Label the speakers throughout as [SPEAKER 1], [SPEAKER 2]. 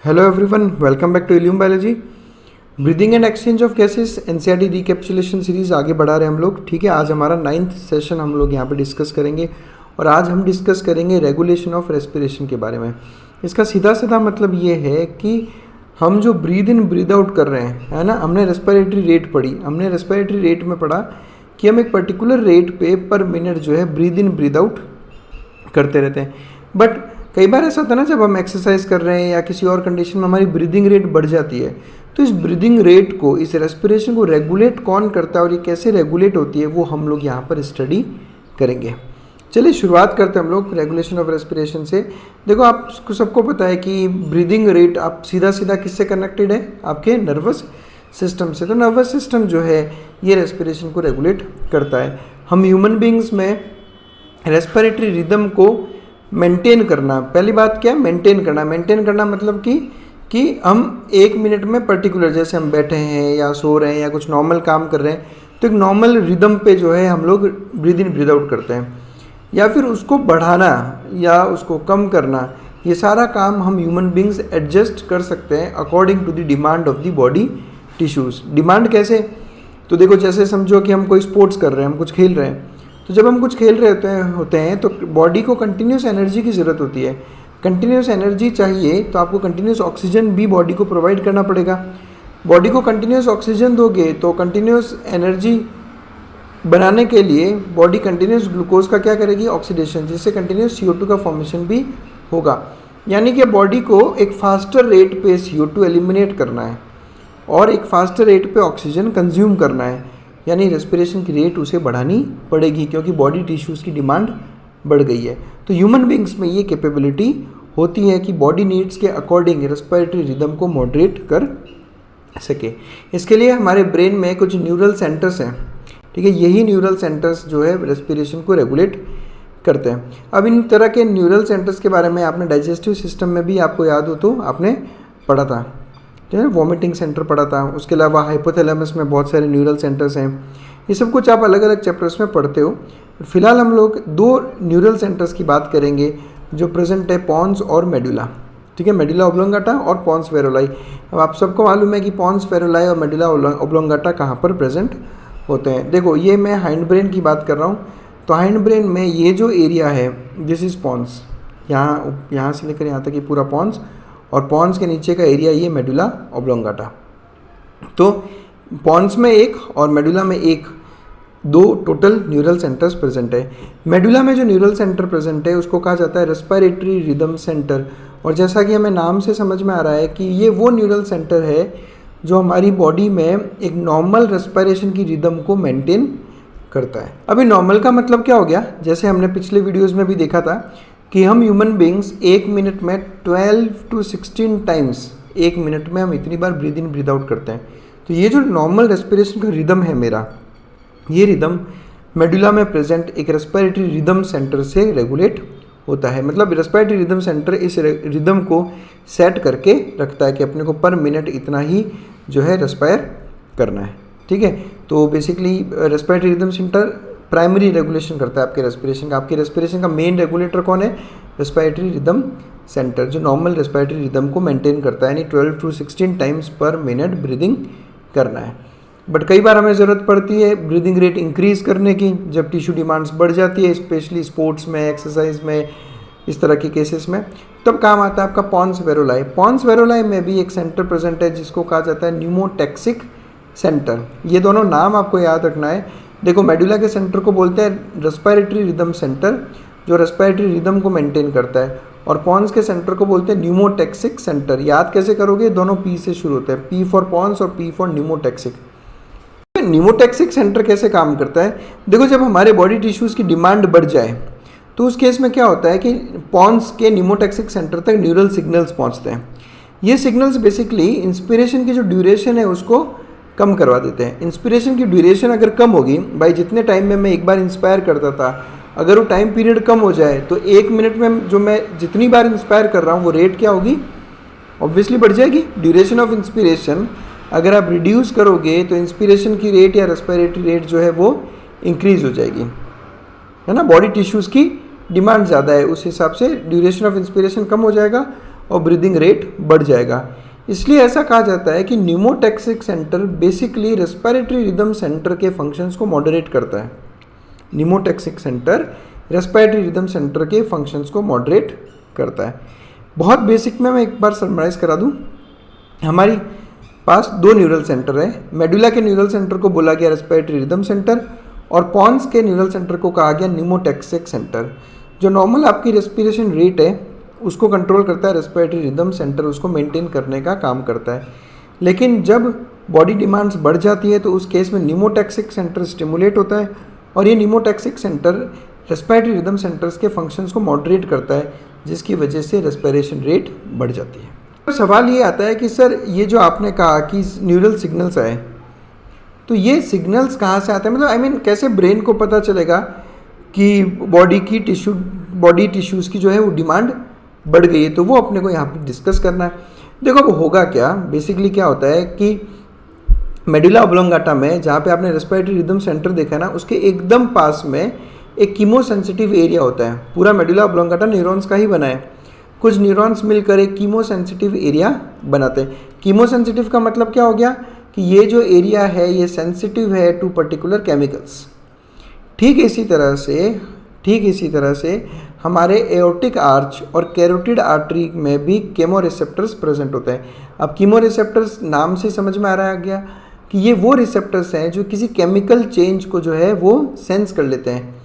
[SPEAKER 1] Hello everyone, welcome back to Illume biology. Breathing and exchange of gases NCERT recapsulation series आगे बढ़ा रहे हैं हम लोग। ठीक है, आज हमारा 9th सेशन हम लोग यहाँ पे डिस्कस करेंगे और आज हम डिस्कस करेंगे रेगुलेशन ऑफ रेस्पिरेशन के बारे में। इसका सीधा सीधा मतलब ये है कि हम जो ब्रीद इन ब्रीद आउट कर रहे हैं, है ना, हमने रेस्पिरेटरी रेट पढ़ी, हमने रेस्पिरेटरी रेट में पढ़ा कि हम एक पर्टिकुलर रेट पे पर मिनट जो है ब्रीद इन ब्रीद आउट करते रहते हैं। बट कई बार ऐसा होता है ना, जब हम एक्सरसाइज कर रहे हैं या किसी और कंडीशन में हमारी ब्रीदिंग रेट बढ़ जाती है, तो इस ब्रीदिंग रेट को, इस रेस्पिरेशन को रेगुलेट कौन करता है और ये कैसे रेगुलेट होती है, वो हम लोग यहाँ पर स्टडी करेंगे। चलिए शुरुआत करते हैं हम लोग रेगुलेशन ऑफ रेस्पिरेशन से। देखो, आपको सबको पता है कि ब्रीदिंग रेट आप सीधा सीधा किससे कनेक्टेड है, आपके नर्वस सिस्टम से। तो नर्वस सिस्टम जो है ये रेस्पिरेशन को रेगुलेट करता है। हम ह्यूमन बींग्स में रेस्पिरेटरी रिदम को मेंटेन करना, पहली बात क्या है, मेंटेन करना मतलब कि हम एक मिनट में पर्टिकुलर, जैसे हम बैठे हैं या सो रहे हैं या कुछ नॉर्मल काम कर रहे हैं, तो एक नॉर्मल रिदम पे जो है हम लोग ब्रीद इन ब्रीद आउट करते हैं, या फिर उसको बढ़ाना या उसको कम करना, ये सारा काम हम ह्यूमन बींग्स एडजस्ट कर सकते हैं according to the demand of the body tissues. Demand कैसे? तो देखो, जैसे समझो कि हम कोई स्पोर्ट्स कर रहे हैं, हम कुछ खेल रहे हैं, तो जब हम कुछ खेल रहे होते हैं तो बॉडी को कंटिन्यूस एनर्जी की ज़रूरत होती है। कंटिन्यूस एनर्जी चाहिए तो आपको कंटिन्यूस ऑक्सीजन भी बॉडी को प्रोवाइड करना पड़ेगा। बॉडी को कंटिन्यूस ऑक्सीजन दोगे तो कंटिन्यूस एनर्जी बनाने के लिए बॉडी कंटिन्यूस ग्लूकोज का क्या करेगी, ऑक्सीडेशन, जिससे कंटिन्यूस CO2 का फॉर्मेशन भी होगा। यानी कि बॉडी को एक फास्टर रेट पे CO2 एलिमिनेट करना है और एक फास्टर रेट पे ऑक्सीजन कंज्यूम करना है, यानी रेस्पिरेशन की रेट उसे बढ़ानी पड़ेगी क्योंकि बॉडी टिश्यूज़ की डिमांड बढ़ गई है। तो ह्यूमन बींग्स में ये कैपेबिलिटी होती है कि बॉडी नीड्स के अकॉर्डिंग रेस्पिरेटरी रिदम को मॉडरेट कर सके। इसके लिए हमारे ब्रेन में कुछ न्यूरल सेंटर्स हैं, ठीक है, यही न्यूरल सेंटर्स जो है रेस्पिरेशन को रेगुलेट करते हैं। अब इन तरह के न्यूरल सेंटर्स के बारे में आपने डाइजेस्टिव सिस्टम में भी, आपको याद हो तो आपने पढ़ा था, जो है वॉमिटिंग सेंटर पढ़ा था। उसके अलावा हाइपोथैलेमस में बहुत सारे न्यूरल सेंटर्स हैं। ये सब कुछ आप अलग अलग चैप्टर्स में पढ़ते हो। फिलहाल हम लोग 2 न्यूरल सेंटर्स की बात करेंगे जो प्रेजेंट है, पॉन्स और मेडुला। ठीक है, मेडुला ऑब्लोंगाटा और पॉन्स वेरोलाई। अब आप सबको मालूम है कि पॉन्स वेरोलाई और मेडुला ऑब्लोंगाटा कहाँ पर प्रेजेंट होते हैं। देखो, ये मैं हाइंड ब्रेन की बात कर रहा हूँ, तो हाइंड ब्रेन में ये जो एरिया है, दिस इज़ पॉन्स, यहाँ से लेकर यहाँ तक ये पूरा पॉन्स, और पॉन्स के नीचे का एरिया ये मेडुला ऑब्लोंगाटा। तो पॉन्स में एक और मेडुला में एक, 2 टोटल न्यूरल सेंटर्स प्रेजेंट है। मेडुला में जो न्यूरल सेंटर प्रेजेंट है उसको कहा जाता है रेस्पिरेटरी रिदम सेंटर। और जैसा कि हमें नाम से समझ में आ रहा है कि ये वो न्यूरल सेंटर है जो हमारी बॉडी में एक नॉर्मल रेस्पिरेशन की रिदम को मेंटेन करता है। अभी नॉर्मल का मतलब क्या हो गया? जैसे हमने पिछले वीडियोज़ में भी देखा था कि हम ह्यूमन बींग्स एक मिनट में 12 to 16 टाइम्स, एक मिनट में हम इतनी बार ब्रीद इन ब्रीद आउट करते हैं। तो ये जो नॉर्मल रेस्पिरेशन का रिदम है मेरा, ये रिदम मेडुला में प्रेजेंट एक रेस्पिरेटरी रिदम सेंटर से रेगुलेट होता है। मतलब रेस्पिरेटरी रिदम सेंटर इस रिदम को सेट करके रखता है कि अपने को पर मिनट इतना ही जो है रेस्पायर करना है। ठीक है, तो basically respiratory rhythm centre primary regulation करता है आपके रेस्पिरेशन का। आपके रेस्पिरेशन का मेन रेगुलेटर कौन है? रेस्पिरेटरी रिदम सेंटर, जो नॉर्मल रेस्पिरेटरी रिदम को मेंटेन करता है, यानी 12 to 16 टाइम्स पर मिनट ब्रीदिंग करना है। बट कई बार हमें ज़रूरत पड़ती है ब्रीदिंग रेट इंक्रीज़ करने की, जब टिश्यू डिमांड्स बढ़ जाती है, स्पेशली स्पोर्ट्स में, एक्सरसाइज में, इस तरह के केसेस में, तब काम आता है आपका पॉन्स वेरोलाई। पॉन्स वेरोलाई में भी एक सेंटर प्रेजेंट है जिसको कहा जाता है न्यूमोटैक्सिक सेंटर। ये दोनों नाम आपको याद रखना है। देखो, मेडुला के सेंटर को बोलते हैं रेस्पिरेटरी रिदम सेंटर, जो रेस्पिरेटरी रिदम को मेंटेन करता है, और पॉन्स के सेंटर को बोलते हैं न्यूमोटैक्सिक सेंटर। याद कैसे करोगे? दोनों P से शुरू होते हैं, P फॉर पॉन्स और P for pneumotaxic. Pneumotaxic centre कैसे काम करता है? देखो, जब हमारे बॉडी टिश्यूज़ की डिमांड बढ़ जाए तो उस केस में क्या होता है कि पॉन्स के न्यूमोटैक्सिक सेंटर तक न्यूरल सिग्नल्स पहुँचते हैं। ये सिग्नल्स बेसिकली इंस्पिरेशन की जो ड्यूरेशन है उसको कम करवा देते हैं। इंस्पिरेशन की ड्यूरेशन अगर कम होगी, भाई जितने टाइम में मैं एक बार इंस्पायर करता था, अगर वो टाइम पीरियड कम हो जाए तो एक मिनट में जो मैं जितनी बार इंस्पायर कर रहा हूँ वो रेट क्या होगी? ऑब्वियसली बढ़ जाएगी। ड्यूरेशन ऑफ इंस्पिरेशन अगर आप रिड्यूस करोगे तो इंस्पिरेशन की रेट या रेस्पिरेटरी रेट जो है वो इंक्रीज़ हो जाएगी, है ना। बॉडी टिश्यूज़ की डिमांड ज़्यादा है, उस हिसाब से ड्यूरेशन ऑफ इंस्पिरेशन कम हो जाएगा और ब्रीदिंग रेट बढ़ जाएगा। इसलिए ऐसा कहा जाता है कि pneumotaxic centre basically respiratory rhythm centre के फंक्शंस को मॉडरेट करता है। Pneumotaxic centre respiratory rhythm centre के फंक्शंस को मॉडरेट करता है। बहुत बेसिक में मैं एक बार समराइज करा दूं। हमारी पास दो न्यूरल सेंटर है। मेडुला के न्यूरल सेंटर को बोला गया रेस्पिरेटरी रिदम सेंटर और पॉन्स के न्यूरल सेंटर को कहा गया न्यूमोटैक्सिक सेंटर। जो नॉर्मल आपकी रेस्पिरेशन रेट है उसको कंट्रोल करता है रेस्पिरेटरी रिदम सेंटर, उसको मेंटेन करने का काम करता है। लेकिन जब बॉडी डिमांड्स बढ़ जाती है तो उस केस में न्यूमोटैक्सिक सेंटर स्टिमुलेट होता है और ये pneumotaxic centre respiratory rhythm centres के फंक्शंस को मॉडरेट करता है, जिसकी वजह से रेस्पिरेशन रेट बढ़ जाती है। तो सवाल ये आता है कि सर ये जो आपने कहा कि न्यूरल सिग्नल्स आए, तो ये सिग्नल्स कहाँ से आते हैं? मतलब कैसे ब्रेन को पता चलेगा कि बॉडी टिश्यूज़ की जो है वो डिमांड बढ़ गई है? तो वो अपने को यहाँ पर डिस्कस करना है। देखो अब होगा क्या, बेसिकली क्या होता है कि मेडुला ऑब्लोंगाटा में जहाँ पे आपने रेस्पिरेटरी रिदम सेंटर देखा है ना, उसके एकदम पास में एक कीमोसेंसिटिव एरिया होता है। पूरा मेडुला ऑब्लोंगाटा न्यूरॉन्स का ही बना है। कुछ न्यूरॉन्स मिलकर एक कीमोसेंसिटिव एरिया बनाते हैं। कीमोसेंसिटिव का मतलब क्या हो गया कि ये जो एरिया है ये सेंसिटिव है टू पर्टिकुलर केमिकल्स। ठीक इसी तरह से हमारे एओर्टिक आर्च और कैरोटिड आर्टरी में भी केमोरिसेप्टर्स प्रेजेंट होते हैं। अब कीमोरिसेप्टर्स नाम से समझ में आ रहा है गया कि ये वो रिसेप्टर्स हैं जो किसी केमिकल चेंज को जो है वो सेंस कर लेते हैं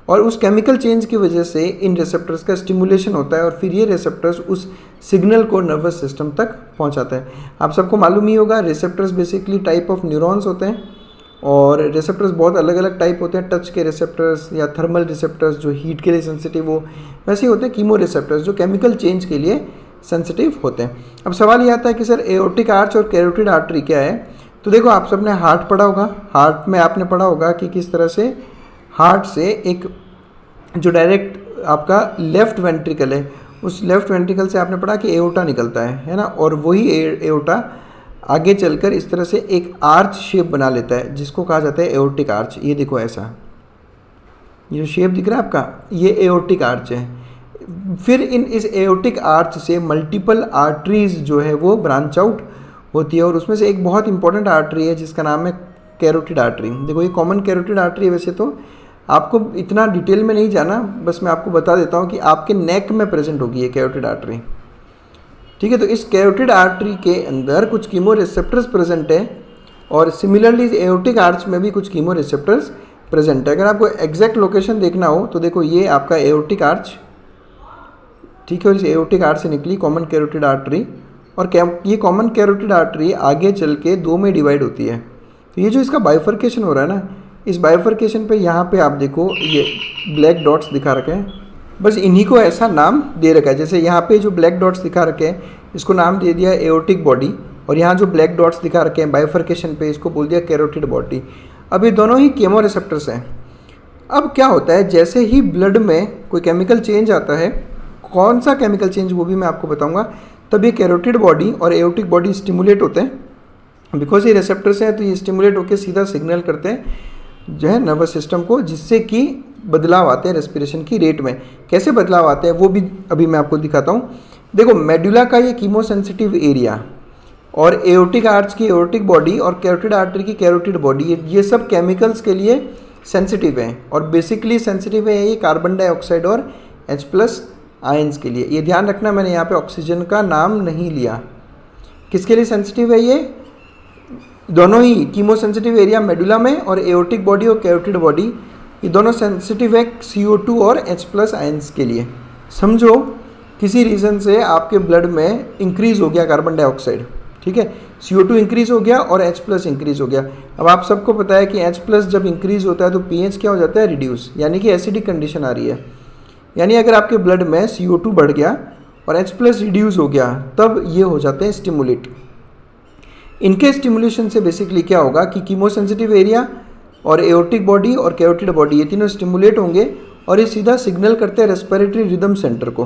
[SPEAKER 1] और उस केमिकल चेंज की वजह से इन रिसेप्टर्स का स्टिमुलेशन होता है और फिर ये रिसेप्टर्स उस सिग्नल को नर्वस सिस्टम तक पहुंचाते हैं। आप सबको मालूम ही होगा receptors basically type of neurons होते हैं और रिसेप्टर्स बहुत अलग अलग टाइप होते हैं। टच के रिसेप्टर्स या थर्मल रिसेप्टर्स जो हीट के लिए सेंसिटिव हो, वैसे ही होते हैं कीमो रिसेप्टर्स जो केमिकल चेंज के लिए सेंसिटिव होते हैं। अब सवाल ये आता है कि सर एओर्टिक आर्च और कैरोटिड आर्टरी क्या है? तो देखो आप सबने हार्ट पढ़ा होगा। हार्ट में आपने पढ़ा होगा कि किस तरह से हार्ट से एक जो डायरेक्ट आपका लेफ्ट वेंट्रिकल है, उस लेफ्ट वेंट्रिकल से आपने पढ़ा कि एओर्टा निकलता है ना, और वही एओर्टा आगे चलकर इस तरह से एक आर्च शेप बना लेता है जिसको कहा जाता है एओर्टिक आर्च। ये देखो ऐसा, ये जो शेप दिख रहा है आपका, ये एओर्टिक आर्च है। फिर इस एओर्टिक आर्च से मल्टीपल आर्टरीज जो है वो ब्रांच आउट होती है और उसमें से एक बहुत इंपॉर्टेंट आर्टरी है जिसका नाम है कैरोटिड आर्टरी। देखो ये कॉमन कैरोटिड आर्टरी है। वैसे तो आपको इतना डिटेल में नहीं जाना, बस मैं आपको बता देता हूँ कि आपके नेक में प्रेजेंट होगी ये कैरोटिड आर्टरी। ठीक है, तो इस कैरोटिड आर्टरी के अंदर कुछ कीमो रिसेप्टर्स प्रेजेंट है और सिमिलरली एओर्टिक आर्च में भी कुछ कीमो रिसेप्टर्स प्रेजेंट है। अगर आपको एग्जैक्ट लोकेशन देखना हो तो देखो ये आपका एओर्टिक आर्च, ठीक है, और इस एओर्टिक आर्च से निकली कॉमन कैरोटिड आर्टरी और ये कॉमन कैरोटिड आर्टरी आगे चल के दो में डिवाइड होती है। तो ये जो इसका बाइफर्केशन हो रहा है ना, इस बाइफर्केशन पे यहाँ पे आप देखो ये ब्लैक डॉट्स दिखा रखे हैं, बस इन्हीं को ऐसा नाम दे रखा है। जैसे यहाँ पे जो ब्लैक डॉट्स दिखा रखे हैं इसको नाम दे दिया एओर्टिक बॉडी और यहाँ जो ब्लैक डॉट्स दिखा रखे हैं बाइफर्केशन पे इसको बोल दिया कैरोटिड बॉडी। अब ये दोनों ही केमो रिसेप्टर्स हैं। अब क्या होता है, जैसे ही ब्लड में कोई केमिकल चेंज आता है, कौन सा केमिकल चेंज वो भी मैं आपको बताऊँगा, तब ये कैरोटिड बॉडी और एओर्टिक बॉडी स्टिमुलेट होते हैं। बिकॉज ये रिसेप्टर्स हैं तो ये स्टिमुलेट होकर सीधा सिग्नल करते हैं जो है नर्वस सिस्टम को, जिससे कि बदलाव आते हैं रेस्पिरेशन की रेट में। कैसे बदलाव आते हैं वो भी अभी मैं आपको दिखाता हूँ। देखो मेडुला का ये कीमोसेंसिटिव एरिया और एओर्टिक आर्च की एओर्टिक बॉडी और कैरोटिड आर्टरी की कैरोटिड बॉडी, ये सब केमिकल्स के लिए सेंसिटिव हैं और बेसिकली सेंसिटिव है ये कार्बन डाइऑक्साइड और H+ आयंस के लिए। ये ध्यान रखना, मैंने यहाँ पे ऑक्सीजन का नाम नहीं लिया। किसके लिए सेंसिटिव है ये? दोनों ही कीमोसेंसिटिव एरिया मेडुला में और एओर्टिक बॉडी और कैरोटिड बॉडी, ये दोनों सेंसिटिव है CO2 और H+ आयंस के लिए। समझो किसी रीज़न से आपके ब्लड में इंक्रीज़ हो गया कार्बन डाइऑक्साइड, ठीक है, CO2 इंक्रीज़ हो गया और H+ इंक्रीज़ हो गया। अब आप सबको पता है कि H+ जब इंक्रीज़ होता है तो pH क्या हो जाता है? रिड्यूस, यानी कि एसिडिक कंडीशन आ रही है। यानी अगर आपके ब्लड में CO2 बढ़ गया और H+ रिड्यूस हो गया तब ये हो जाते हैं स्टिमुलेट। इनके स्टिमुलेशन से बेसिकली क्या होगा कि कीमोसेंसिटिव एरिया और एओर्टिक बॉडी और कैरोटिड बॉडी ये तीनों स्टिमुलेट होंगे और ये सीधा सिग्नल करते हैं रेस्पिरेटरी रिदम सेंटर को।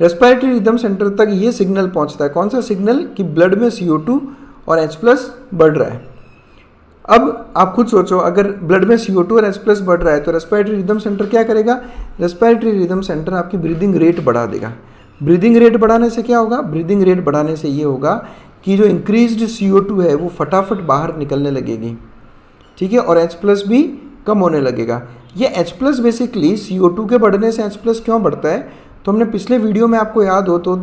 [SPEAKER 1] रेस्पिरेटरी रिदम सेंटर तक ये सिग्नल पहुंचता है। कौन सा सिग्नल? कि ब्लड में CO2 और H+ बढ़ रहा है। अब आप खुद सोचो, अगर ब्लड में CO2 और H+ बढ़ रहा है तो रेस्पिरेटरी रिदम सेंटर क्या करेगा? रेस्पिरेटरी रिदम सेंटर आपकी ब्रीदिंग रेट बढ़ा देगा। ब्रीदिंग रेट बढ़ाने से क्या होगा? ब्रीदिंग रेट बढ़ाने से ये होगा कि जो इंक्रीज्ड CO2 है वो फटाफट बाहर निकलने लगेगी, ठीक है, और H+ भी कम होने लगेगा। ये H+ बेसिकली CO2 के बढ़ने से H+ क्यों बढ़ता है? तो हमने पिछले वीडियो में आपको याद हो तो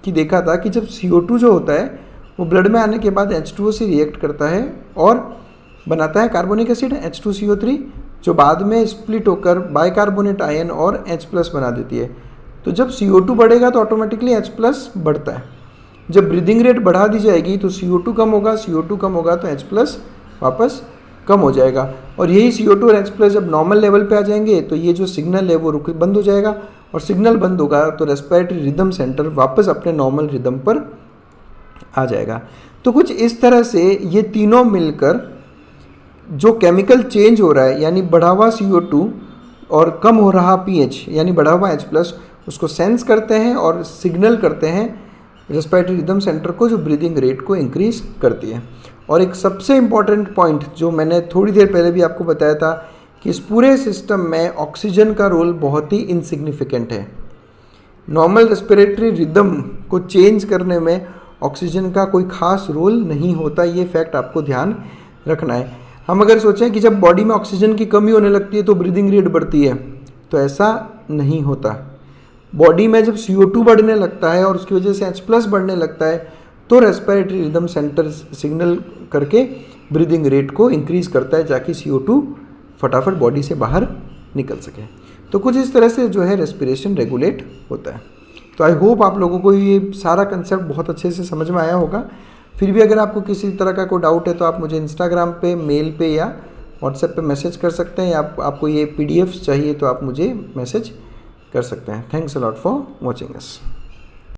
[SPEAKER 1] कि देखा था कि जब CO2 जो होता है वो ब्लड में आने के बाद H2O से रिएक्ट करता है और बनाता है कार्बोनिक एसिड H2CO3, जो बाद में स्प्लिट होकर बाइकार्बोनेट आयन और H+ बना देती है। तो जब CO2 बढ़ेगा तो ऑटोमेटिकली H+ बढ़ता है। जब ब्रीदिंग रेट बढ़ा दी जाएगी तो CO2 कम होगा, CO2 कम होगा तो H+ वापस कम हो जाएगा, और यही CO2 और H+ जब नॉर्मल लेवल पे आ जाएंगे तो ये जो सिग्नल है वो बंद हो जाएगा, और सिग्नल बंद होगा तो रेस्पिरेटरी रिदम सेंटर वापस अपने नॉर्मल रिदम पर आ जाएगा। तो कुछ इस तरह से ये तीनों मिलकर जो केमिकल चेंज हो रहा है, यानी बढ़ा हुआ CO2 और कम हो रहा pH यानी बढ़ा हुआ H+, उसको सेंस करते हैं और सिग्नल करते हैं रेस्पिरेटरी रिदम सेंटर को, जो ब्रीदिंग रेट को इंक्रीज करती है। और एक सबसे इम्पॉर्टेंट पॉइंट जो मैंने थोड़ी देर पहले भी आपको बताया था कि इस पूरे सिस्टम में ऑक्सीजन का रोल बहुत ही इनसिग्निफिकेंट है। नॉर्मल रेस्पिरेटरी रिदम को चेंज करने में ऑक्सीजन का कोई खास रोल नहीं होता, ये फैक्ट आपको ध्यान रखना है। हम अगर सोचें कि जब बॉडी में ऑक्सीजन की कमी होने लगती है तो ब्रीदिंग रेट बढ़ती है, तो ऐसा नहीं होता। बॉडी में जब CO2 बढ़ने लगता है और उसकी वजह से H+ बढ़ने लगता है तो रेस्पिरेटरी रिदम सेंटर सिग्नल करके ब्रीदिंग रेट को इंक्रीज करता है ताकि CO2 फटाफट बॉडी से बाहर निकल सके। तो कुछ इस तरह से जो है रेस्पिरेशन रेगुलेट होता है। तो आई होप आप लोगों को ये सारा कंसेप्ट बहुत अच्छे से समझ में आया होगा। फिर भी अगर आपको किसी तरह का कोई डाउट है तो आप मुझे इंस्टाग्राम पे, मेल पे या व्हाट्सएप पे मैसेज कर सकते हैं, या आपको ये PDFs चाहिए तो आप मुझे मैसेज कर सकते हैं। Thanks a lot for watching us.